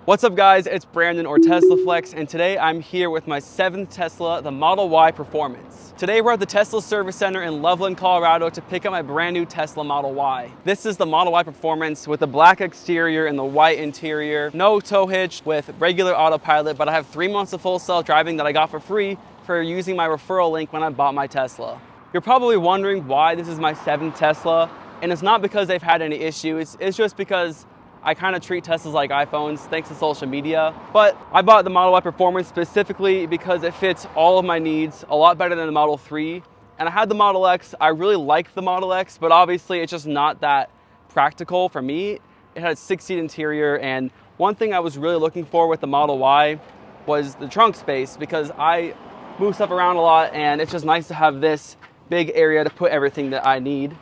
What's up guys, it's Brandon or teslaflex, and today I'm here with my 7th Tesla, the Model Y Performance. Today we're at the Tesla Service Center in Loveland, Colorado to pick up my brand new Tesla Model Y. This is the Model Y Performance with the black exterior and the white interior. No tow hitch with regular autopilot, but I have 3 months of full self-driving that I got for free for using my referral link when I bought my Tesla. You're probably wondering why this is my 7th Tesla, and it's not because they've had any issues, it's just because I kind of treat Teslas like iPhones thanks to social media. But I bought the Model Y Performance specifically because it fits all of my needs a lot better than the Model 3. And I had the Model X. I really liked the Model X, but obviously it's just not that practical for me. It had a 6-seat interior, and one thing I was really looking for with the Model Y was the trunk space, because I move stuff around a lot and it's just nice to have this big area to put everything that I need.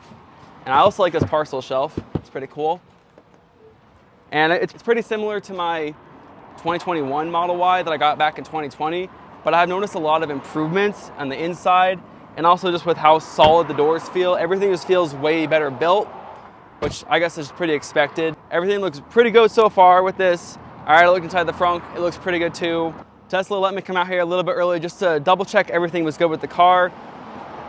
And I also like this parcel shelf. It's pretty cool. And it's pretty similar to my 2021 Model Y that I got back in 2020, but I've noticed a lot of improvements on the inside, and also just with how solid the doors feel. Everything just feels way better built, which I guess is pretty expected. Everything looks pretty good so far with this. All right, I looked inside the front, it looks pretty good too. Tesla let me come out here a little bit early just to double check everything was good with the car.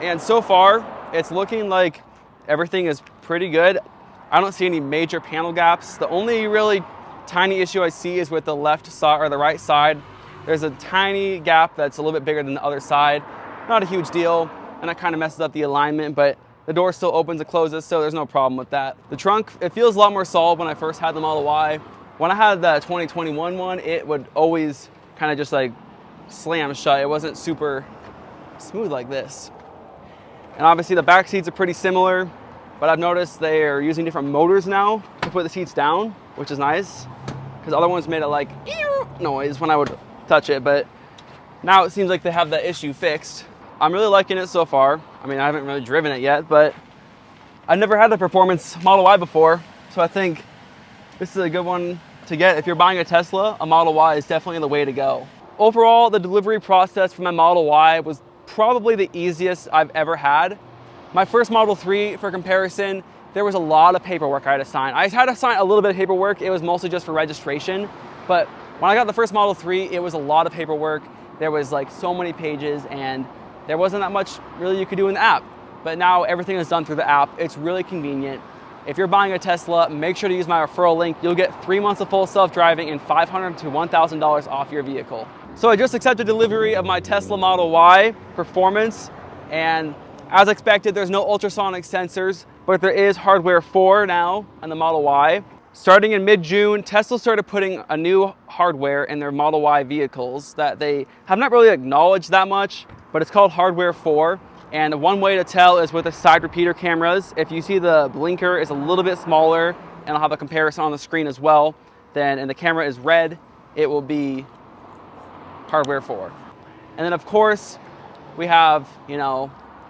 And so far, it's looking like everything is pretty good. I don't see any major panel gaps. The only really tiny issue I see is with the left side or the right side. There's a tiny gap that's a little bit bigger than the other side. Not a huge deal, and that kind of messes up the alignment, but the door still opens and closes, so there's no problem with that. The trunk, it feels a lot more solid when I first had the Model Y. When I had the 2021 one, it would always kind of just like slam shut. It wasn't super smooth like this. And obviously the back seats are pretty similar, but I've noticed they are using different motors now to put the seats down, which is nice, because other ones made it like noise when I would touch it, but now it seems like they have that issue fixed. I'm really liking it so far. I mean, I haven't really driven it yet, but I've never had the Performance Model Y before, so I think this is a good one to get. If you're buying a Tesla, a Model Y is definitely the way to go. Overall, the delivery process for my Model Y was probably the easiest I've ever had. My first Model 3, for comparison, there was a lot of paperwork I had to sign. I had to sign a little bit of paperwork. It was mostly just for registration. But when I got the first Model 3, it was a lot of paperwork. There was like so many pages, and there wasn't that much really you could do in the app. But now everything is done through the app. It's really convenient. If you're buying a Tesla, make sure to use my referral link. You'll get 3 months of full self-driving and $500 to $1,000 off your vehicle. So I just accepted delivery of my Tesla Model Y Performance, and as expected, there's no ultrasonic sensors, but there is hardware 4 now on the Model Y. Starting in mid-June, Tesla started putting a new hardware in their Model Y vehicles that they have not really acknowledged that much, but it's called hardware 4. And one way to tell is with the side repeater cameras. If you see the blinker is a little bit smaller, and I'll have a comparison on the screen as well, then and the camera is red, it will be hardware 4. And then of course, we have,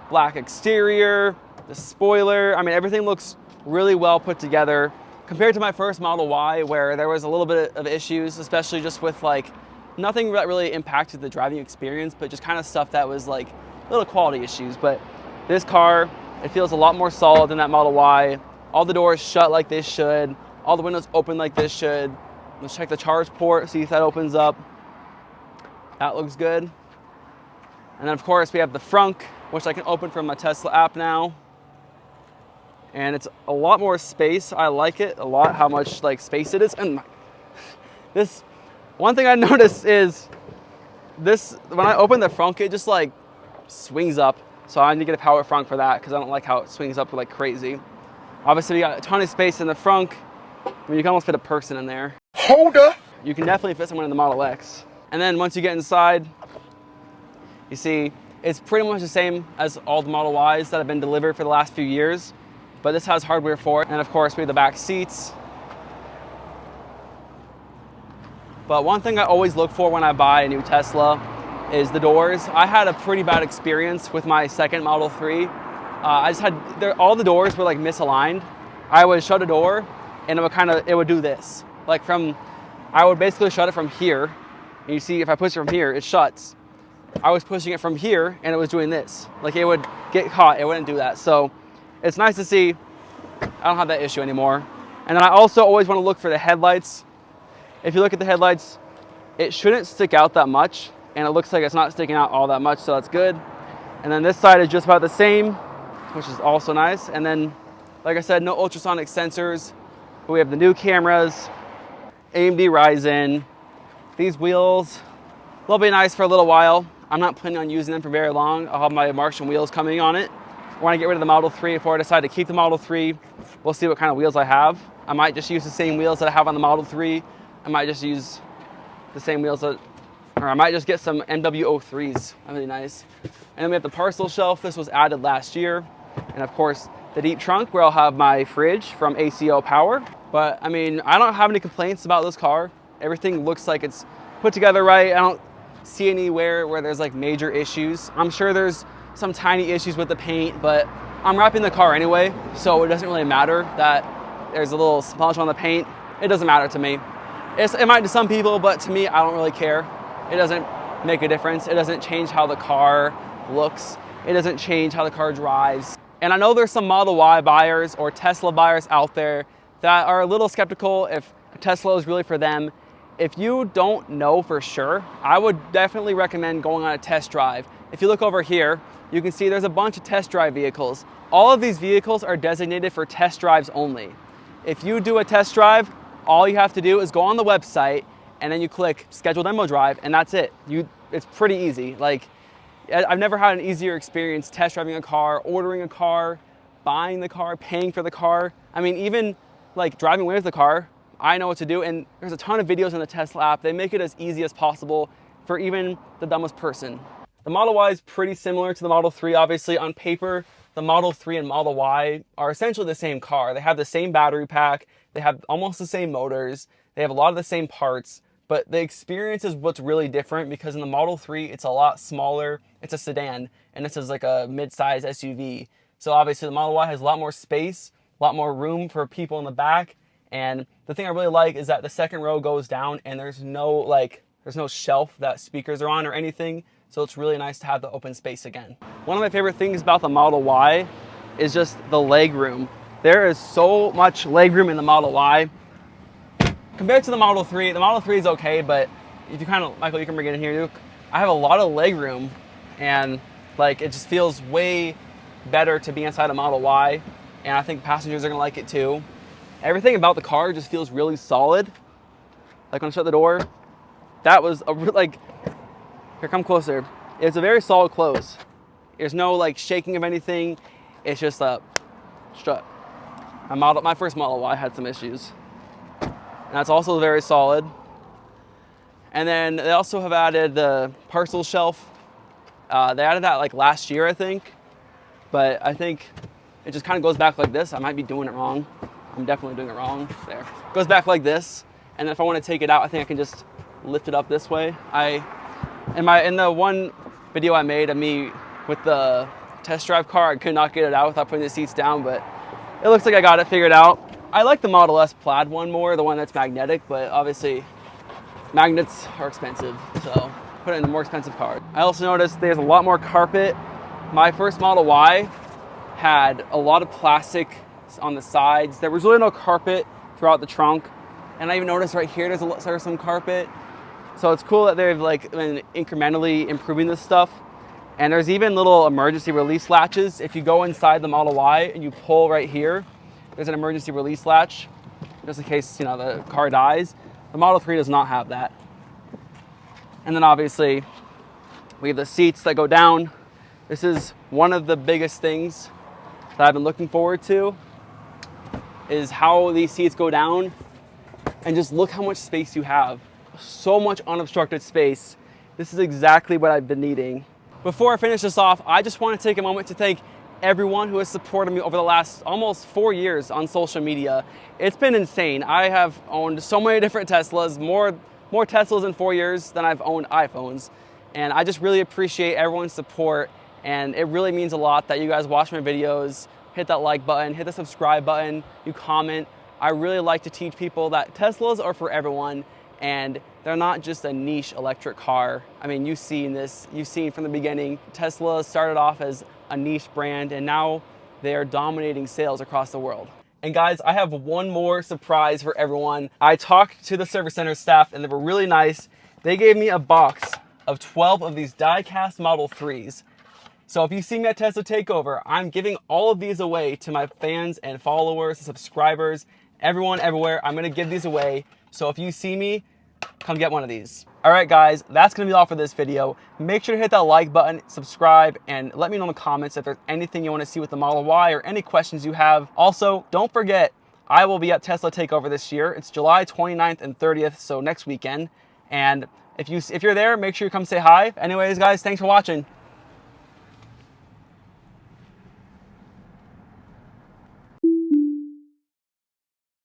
black exterior, the spoiler. I mean, everything looks really well put together compared to my first Model Y, where there was a little bit of issues, especially just with like nothing that really impacted the driving experience, but just kind of stuff that was like little quality issues. But this car, it feels a lot more solid than that Model Y. All the doors shut like they should. All the windows open like they should. Let's check the charge port, see if that opens up. That looks good. And then of course we have the frunk, which I can open from my Tesla app now. And it's a lot more space. I like it a lot, how much like space it is. And this, one thing I noticed is this, when I open the frunk, it just like swings up. So I need to get a power frunk for that, because I don't like how it swings up like crazy. Obviously we got a ton of space in the frunk. I mean, you can almost fit a person in there. Hold up! You can definitely fit someone in the Model X. And then once you get inside, you see, it's pretty much the same as all the Model Ys that have been delivered for the last few years, but this has hardware 4. And of course, we have the back seats. But one thing I always look for when I buy a new Tesla is the doors. I had a pretty bad experience with my second Model 3. All the doors were like misaligned. I would shut a door and it would do this. I would basically shut it from here. And you see, if I push it from here, it shuts. I was pushing it from here and it was doing this. Like it would get caught, it wouldn't do that. So it's nice to see I don't have that issue anymore. And then I also always want to look for the headlights. If you look at the headlights, it shouldn't stick out that much, and it looks like it's not sticking out all that much, so that's good. And then this side is just about the same, which is also nice. And then, like I said, no ultrasonic sensors, but we have the new cameras, AMD Ryzen. These wheels, they'll be nice for a little while. I'm not planning on using them for very long. I'll have my Martian wheels coming on it. I want to get rid of the Model 3 before I decide to keep the Model 3. We'll see what kind of wheels I have. I might just use the same wheels that I have on the Model 3. I might just use the same wheels that, or I might just get some MW03s. Really nice. And then we have the parcel shelf. This was added last year. And of course, the deep trunk where I'll have my fridge from ACO Power. But I mean, I don't have any complaints about this car. Everything looks like it's put together right. I don't see anywhere where there's like major issues. I'm sure there's some tiny issues with the paint, but I'm wrapping the car anyway, so it doesn't really matter that there's a little smudge on the paint. It doesn't matter to me. It might to some people, but to me, I don't really care. It doesn't make a difference. It doesn't change how the car looks. It doesn't change how the car drives. And I know there's some Model Y buyers or Tesla buyers out there that are a little skeptical if Tesla is really for them. If you don't know for sure, I would definitely recommend going on a test drive. If you look over here, you can see there's a bunch of test drive vehicles. All of these vehicles are designated for test drives only. If you do a test drive, all you have to do is go on the website and then you click schedule demo drive, and that's it. It's pretty easy. Like, I've never had an easier experience test driving a car, ordering a car, buying the car, paying for the car. I mean, even like driving away with the car, I know what to do, and there's a ton of videos in the Tesla app. They make it as easy as possible for even the dumbest person. The Model Y is pretty similar to the Model 3, obviously. On paper, the Model 3 and Model Y are essentially the same car. They have the same battery pack, they have almost the same motors, they have a lot of the same parts, but the experience is what's really different, because in the Model 3, it's a lot smaller. It's a sedan, and this is like a mid-size SUV. So obviously the Model Y has a lot more space, a lot more room for people in the back. And the thing I really like is that the second row goes down and there's no shelf that speakers are on or anything. So it's really nice to have the open space again. One of my favorite things about the Model Y is just the leg room. There is so much leg room in the Model Y. Compared to the Model 3 is okay, but if you Michael, you can bring it in here. I have a lot of leg room, and like it just feels way better to be inside a Model Y. And I think passengers are gonna like it too. Everything about the car just feels really solid. Like when I shut the door, that was here, come closer. It's a very solid close. There's no like shaking of anything. It's just a strut. My first Model Y had some issues. And that's also very solid. And then they also have added the parcel shelf. They added that like last year, I think. But I think it just kind of goes back like this. I might be doing it wrong. I'm definitely doing it wrong. There. It goes back like this. And then if I want to take it out, I think I can just lift it up this way. In the one video I made of me with the test drive car, I could not get it out without putting the seats down, but it looks like I got it figured out. I like the Model S Plaid one more, the one that's magnetic, but obviously magnets are expensive, so put it in a more expensive car. I also noticed there's a lot more carpet. My first Model Y had a lot of plastic on the sides. There was really no carpet throughout the trunk. And I even noticed right here there's some carpet. So it's cool that they've like been incrementally improving this stuff. And there's even little emergency release latches. If you go inside the Model Y and you pull right here, there's an emergency release latch, just in case, the car dies. The Model 3 does not have that. And then obviously we have the seats that go down. This is one of the biggest things that I've been looking forward to, is how these seats go down, and just look how much space you have. So much unobstructed space. This is exactly what I've been needing. Before I finish this off, I just want to take a moment to thank everyone who has supported me over the last almost 4 years on social media. It's been insane. I have owned so many different Teslas, more Teslas in 4 years than I've owned iPhones. And I just really appreciate everyone's support. And it really means a lot that you guys watch my videos, hit that like button, hit the subscribe button, you comment. I really like to teach people that Teslas are for everyone, and they're not just a niche electric car. I mean, you've seen from the beginning, Tesla started off as a niche brand, and now they are dominating sales across the world. And guys, I have one more surprise for everyone. I talked to the service center staff and they were really nice. They gave me a box of 12 of these die-cast Model 3s. So if you see me at Tesla Takeover, I'm giving all of these away to my fans and followers, subscribers, everyone everywhere. I'm gonna give these away. So if you see me, come get one of these. All right, guys, that's gonna be all for this video. Make sure to hit that like button, subscribe, and let me know in the comments if there's anything you wanna see with the Model Y or any questions you have. Also, don't forget, I will be at Tesla Takeover this year. It's July 29th and 30th, so next weekend. And if you're there, make sure you come say hi. Anyways, guys, thanks for watching.